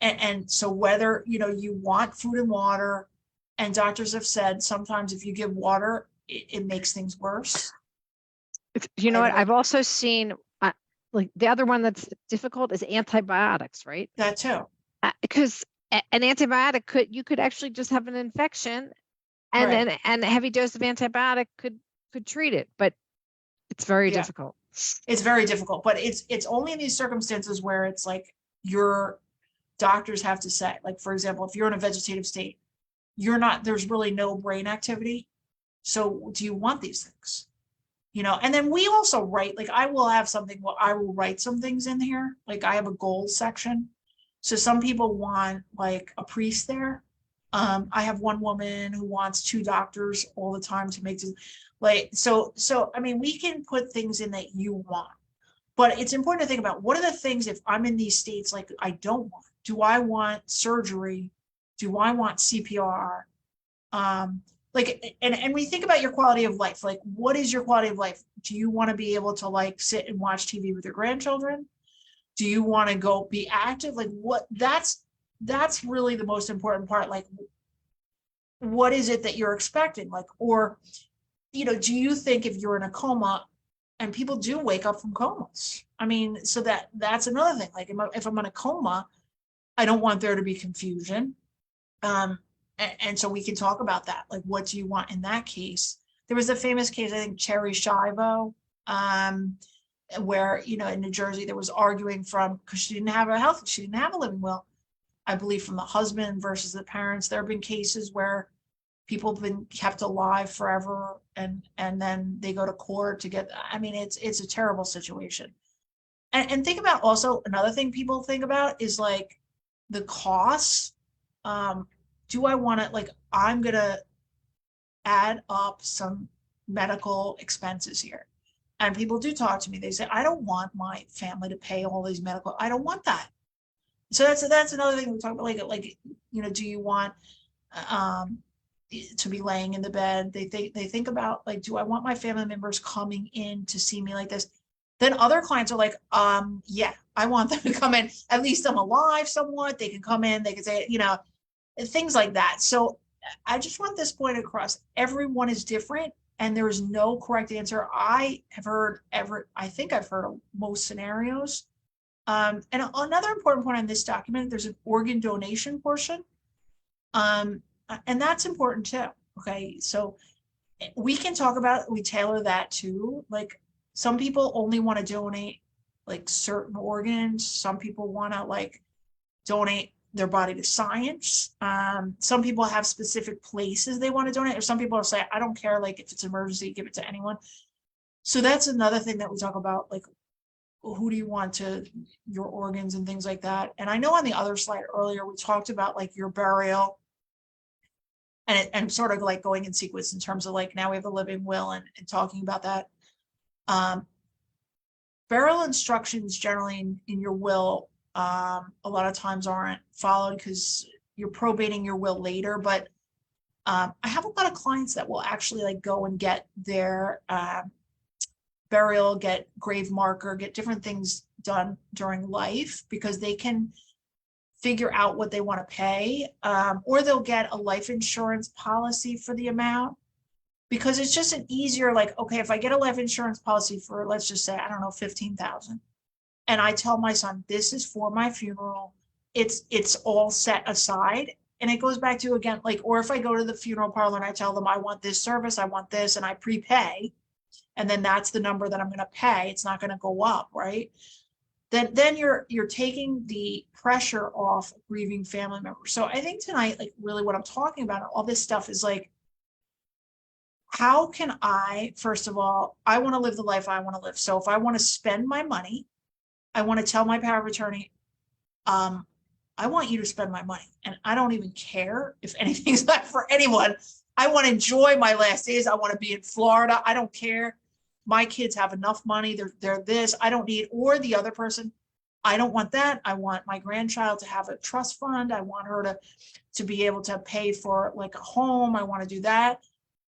And so whether, you want food and water, and doctors have said sometimes if you give water, it makes things worse. You know what? I've also seen like the other one that's difficult is antibiotics, right? That too. Because an antibiotic you could actually just have an infection, and Right. then and a heavy dose of antibiotic could treat it, but it's very difficult. It's very difficult, but it's only in these circumstances where it's like your doctors have to say, like, for example, if you're in a vegetative state, there's really no brain activity. So do you want these things? And then we also write, like, I will write some things in here. Like, I have a goals section. So some people want like a priest there. I have one woman who wants 2 doctors all the time to make so I mean, we can put things in that you want, but it's important to think about what are the things, if I'm in these states, like I don't want. Do I want surgery? Do I want CPR? Like, and we think about your quality of life. Like, what is your quality of life? Do you want to be able to like sit and watch TV with your grandchildren? Do you want to go be active? Like, that's really the most important part. Like, what is it that you're expecting? Like, or, do you think if you're in a coma, and people do wake up from comas? I mean, so that's another thing. Like, if I'm in a coma, I don't want there to be confusion. And so we can talk about that. Like, what do you want in that case? There was a famous case, I think, Cherry Shivo, where, in New Jersey, there was arguing because she didn't have a living will, I believe, from the husband versus the parents. There have been cases where people have been kept alive forever, and then they go to court to get, I mean, it's a terrible situation. And think about also another thing people think about is like the costs. Do I want to, like, I'm going to add up some medical expenses here. And people do talk to me. They say, I don't want my family to pay all these medical. I don't want that. So that's another thing we talk about. Like, do you want to be laying in the bed? They think about, like, do I want my family members coming in to see me like this? Then other clients are like, yeah, I want them to come in. At least I'm alive somewhat. They can come in. They can say, things like that. So I just want this point across. Everyone is different, and there is no correct answer. I think I've heard of most scenarios. And another important point on this document, there's an organ donation portion. And that's important too. Okay. So we can talk about, we tailor that too. Like, some people only want to donate like certain organs. Some people want to like donate their body to science. Some people have specific places they want to donate, or some people will say, I don't care, like, if it's an emergency, give it to anyone. So that's another thing that we talk about, like, who do you want to your organs and things like that. And I know on the other slide earlier we talked about like your burial, and sort of like going in sequence in terms of like, now we have a living will and talking about that. Burial instructions generally in your will a lot of times aren't followed because you're probating your will later. But I have a lot of clients that will actually like go and get their burial, get grave marker, get different things done during life because they can figure out what they want to pay, or they'll get a life insurance policy for the amount, because it's just an easier, like, okay, if I get a life insurance policy for, let's just say, I don't know, 15,000, and I tell my son, this is for my funeral, it's all set aside. And it goes back to, again, like, or if I go to the funeral parlor and I tell them I want this service, I want this, and I prepay, and then that's the number that I'm going to pay, it's not going to go up, right? Then you're taking the pressure off grieving family members. So I think tonight, like, really what I'm talking about, all this stuff is like, how can I, first of all, I want to live the life I want to live. So if I want to spend my money, I want to tell my power of attorney, I want you to spend my money. And I don't even care if anything's left for anyone. I want to enjoy my last days. I want to be in Florida. I don't care. My kids have enough money. They're this. I don't need, or the other person. I don't want that. I want my grandchild to have a trust fund. I want her to be able to pay for like a home. I want to do that.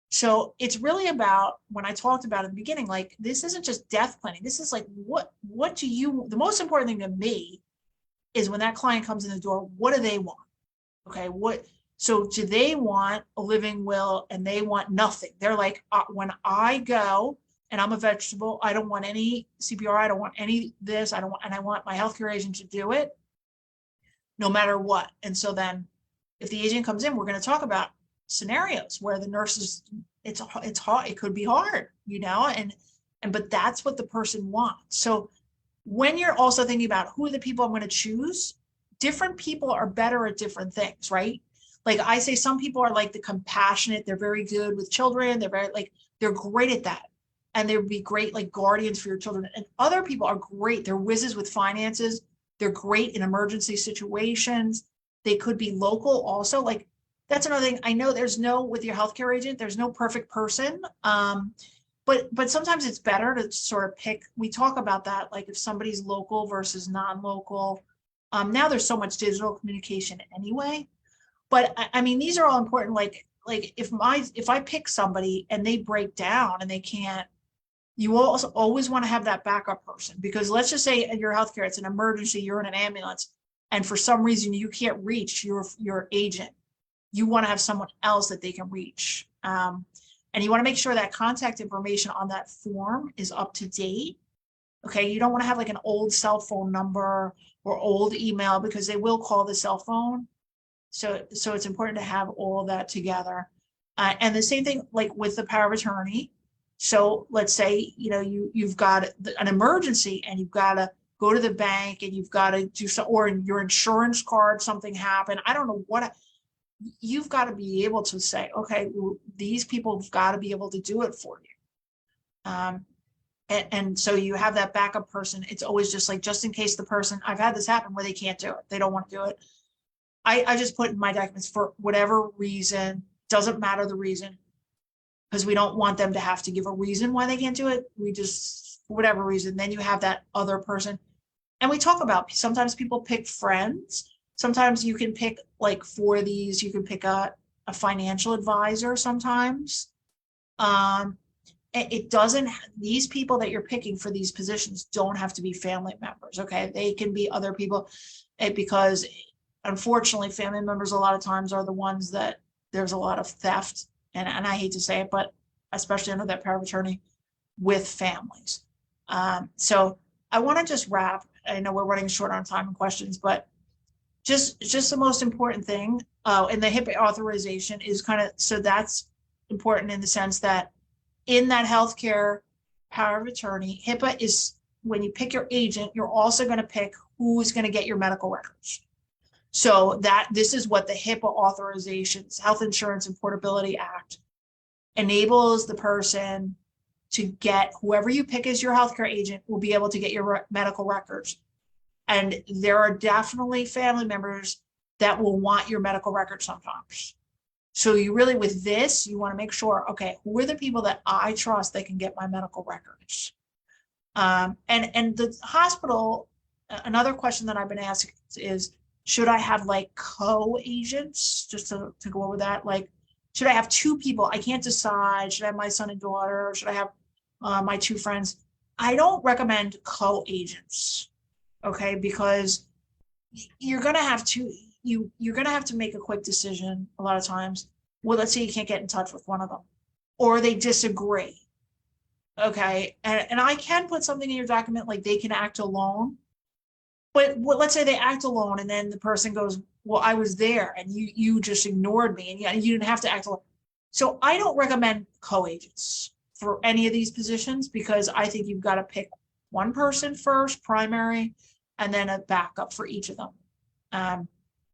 So it's really about, when I talked about in the beginning, like, this isn't just death planning. This is like, what do you, the most important thing to me is when that client comes in the door, what do they want? Okay. So do they want a living will and they want nothing? They're like, when I go and I'm a vegetable, I don't want any CPR. I don't want any this. I want my healthcare agent to do it no matter what. And so then if the agent comes in, we're going to talk about scenarios where the nurses, it's hard. It could be hard, but that's what the person wants. So when you're also thinking about who are the people I'm going to choose, different people are better at different things, right? Like I say, some people are like the compassionate, they're very good with children. They're great at that. And they would be great, like guardians for your children. And other people are great. They're whizzes with finances. They're great in emergency situations. They could be local also. Like, that's another thing. I know with your healthcare agent, there's no perfect person. But sometimes it's better to sort of pick. We talk about that, like if somebody's local versus non-local. Now there's so much digital communication anyway. But I mean, these are all important. Like if I pick somebody and they break down and they can't, you also always want to have that backup person, because let's just say in your healthcare, it's an emergency, you're in an ambulance, and for some reason you can't reach your agent. You want to have someone else that they can reach. And you want to make sure that contact information on that form is up to date. Okay. You don't want to have like an old cell phone number or old email, because they will call the cell phone. So it's important to have all of that together. And the same thing, like with the power of attorney. So let's say, you've got an emergency and you've got to go to the bank and you've got to do so, or your insurance card, something happened. I don't know what. You've got to be able to say, okay, well, these people have got to be able to do it for you. And so you have that backup person. It's always just in case the person, I've had this happen where they can't do it. They don't want to do it. I just put in my documents, for whatever reason, doesn't matter the reason, because we don't want them to have to give a reason why they can't do it. We just, for whatever reason, then you have that other person. And we talk about, sometimes people pick friends. Sometimes you can pick, like for these, you can pick a financial advisor sometimes. It doesn't, these people that you're picking for these positions don't have to be family members. Okay. They can be other people, because unfortunately family members a lot of times are the ones that there's a lot of theft. And I hate to say it, but especially under that power of attorney with families. So I want to just wrap. I know we're running short on time and questions, but just the most important thing in the HIPAA authorization is so that's important in the sense that in that healthcare power of attorney, HIPAA is, when you pick your agent, you're also going to pick who's going to get your medical records. So this is what the HIPAA authorizations, Health Insurance and Portability Act, enables the person to get. Whoever you pick as your healthcare agent will be able to get your medical records. And there are definitely family members that will want your medical records sometimes. So you really, with this, you want to make sure, okay, who are the people that I trust that can get my medical records? And the hospital, another question that I've been asked is, should I have like co-agents, just to go over that? Like, should I have two people? I can't decide. Should I have my son and daughter? Or should I have my two friends? I don't recommend co-agents. Okay, because you're going to have to, you're going to have to make a quick decision a lot of times. Well, let's say you can't get in touch with one of them, or they disagree. Okay, and I can put something in your document like they can act alone. But let's say they act alone and then the person goes, well, I was there and you just ignored me and you didn't have to act alone. So I don't recommend co-agents for any of these positions, because I think you've got to pick one person first, primary, and then a backup for each of them.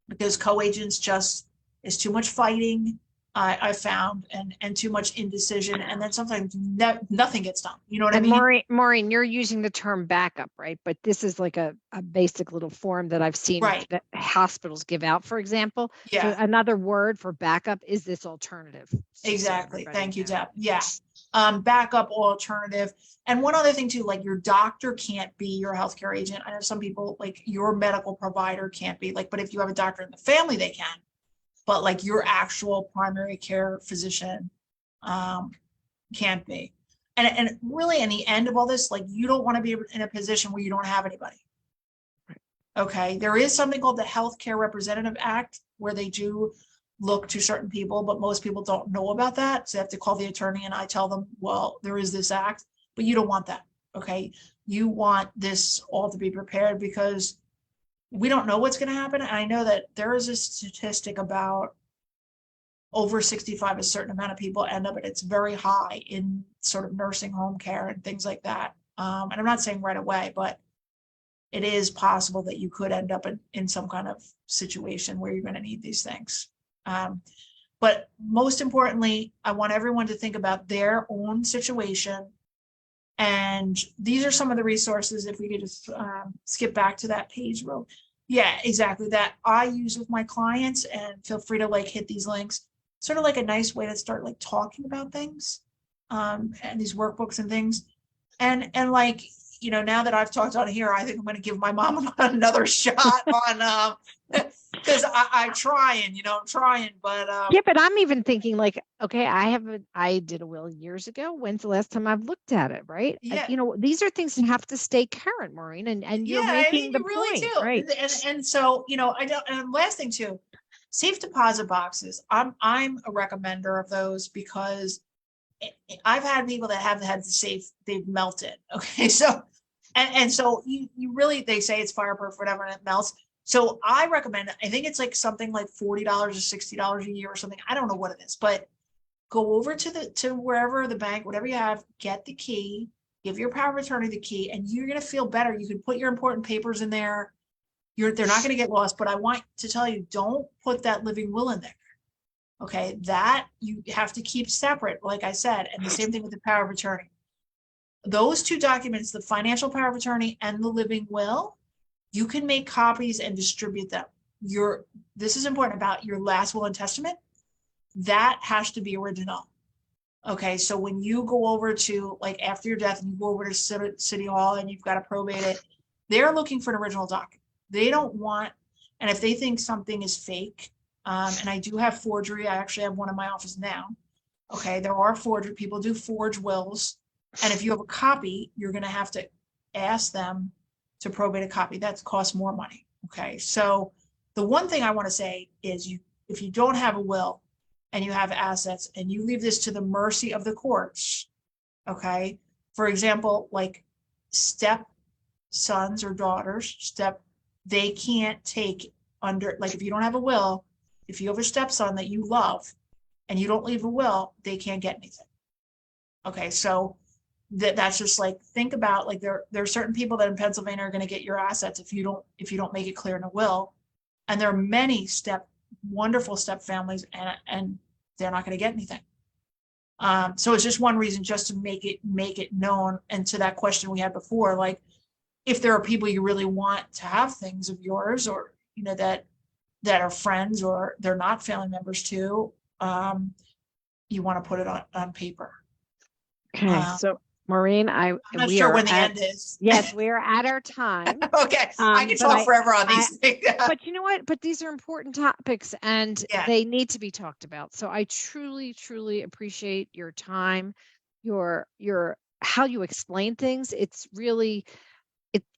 Because co-agents just is too much fighting. I found, and too much indecision, and then sometimes nothing gets done. You know what I And mean? Maureen, you're using the term backup, right? But this is like a basic little form that I've seen Right. that hospitals give out, for example. So Yeah, another word for backup is this alternative. Just so exactly. everybody Thank you, knows. Deb. Yeah. Backup alternative. And one other thing too, like your doctor can't be your healthcare agent. I know some people, like your medical provider can't be, like, but if you have a doctor in the family, they can. But like your actual primary care physician can't be. And really, in the end of all this, like you don't want to be in a position where you don't have anybody. Okay, there is something called the Healthcare Representative Act where they do look to certain people, but most people don't know about that. So they have to call the attorney, and I tell them, well, there is this act, but you don't want that. Okay, you want this all to be prepared because we don't know what's going to happen. And I know that there is a statistic about over 65, a certain amount of people end up, and it's very high in sort of nursing home care and things like that. And I'm not saying right away, but it is possible that you could end up in some kind of situation where you're going to need these things. But most importantly, I want everyone to think about their own situation. And these are some of the resources, if we could just skip back to that page, real. Yeah, exactly, that I use with my clients, and feel free to like hit these links. Sort of like a nice way to start like talking about things, and these workbooks and things. And like, you know, now that I've talked on here, I think I'm going to give my mom another shot on, because I'm trying, I'm trying, but Yeah, but I'm even thinking like, okay, I did a will years ago. When's the last time I've looked at it, right? yeah, These are things that have to stay current, Maureen, and you're yeah, I making mean, the you really point, do. right? And so, I don't, and last thing too, safe deposit boxes. I'm a recommender of those because I've had people that have had the safe, they've melted. Okay. So, and so you really, they say it's fireproof, whatever, and it melts. So I recommend, I think it's like something like $40 or $60 a year or something. I don't know what it is, but go over to wherever the bank, whatever you have, get the key, give your power of attorney the key, and you're going to feel better. You can put your important papers in there. They're not going to get lost, but I want to tell you, don't put that living will in there. Okay, that you have to keep separate, like I said, and the same thing with the power of attorney. Those two documents, the financial power of attorney and the living will, you can make copies and distribute them. This is important about your last will and testament. That has to be original. Okay, so when you go over to, like, after your death and you go over to City Hall and you've got to probate it, they're looking for an original document. They don't want, and if they think something is fake, and I do have forgery, I actually have one in my office now. Okay, there are forgery, people do forge wills. And if you have a copy, you're going to have to ask them to probate a copy. That costs more money. Okay, so the one thing I want to say is, if you don't have a will and you have assets and you leave this to the mercy of the courts, okay, for example, like step sons or daughters, they can't take under, like, if you don't have a will, if you have a stepson that you love and you don't leave a will, they can't get anything. Okay, so that's just like, think about, like, there are certain people that in Pennsylvania are going to get your assets if you don't make it clear in a will, and there are many wonderful step families, and they're not going to get anything. So it's just one reason, just to make it known. And to that question we had before, like, if there are people you really want to have things of yours, or that are friends, or they're not family members too, you want to put it on paper. Okay, so Maureen, I'm not sure when the end is. Yes, we are at our time. Okay, I can talk forever on these things. But you know what? But these are important topics, and they need to be talked about. So I truly, truly appreciate your time, your how you explain things. It's really,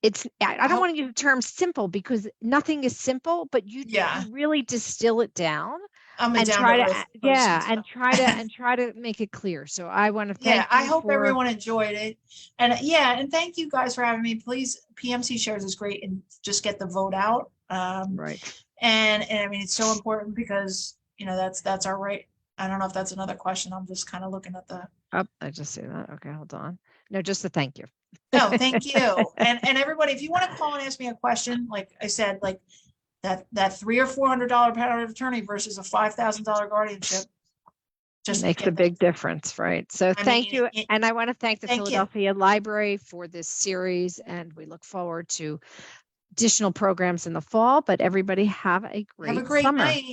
it's. I don't want to use the term simple, because nothing is simple, but you really distill it down. And try to make it clear. So I want to thank you. I hope everyone enjoyed it. And thank you guys for having me. Please, PMC Shares is great, and just get the vote out. Right. And I mean, it's so important because, that's our right. I don't know if that's another question. I'm just kind of looking at the. Oh, I just see that. Okay, hold on. No, just a thank you. No, thank you. And everybody, if you want to call and ask me a question, like I said, like, that $300 or $400 power of attorney versus a $5,000 guardianship, just makes a big difference, right? So thank you. mean, And I want to thank the thank you. Philadelphia Library for this series, and we look forward to additional programs in the fall, but everybody have a great Have a great summer. night.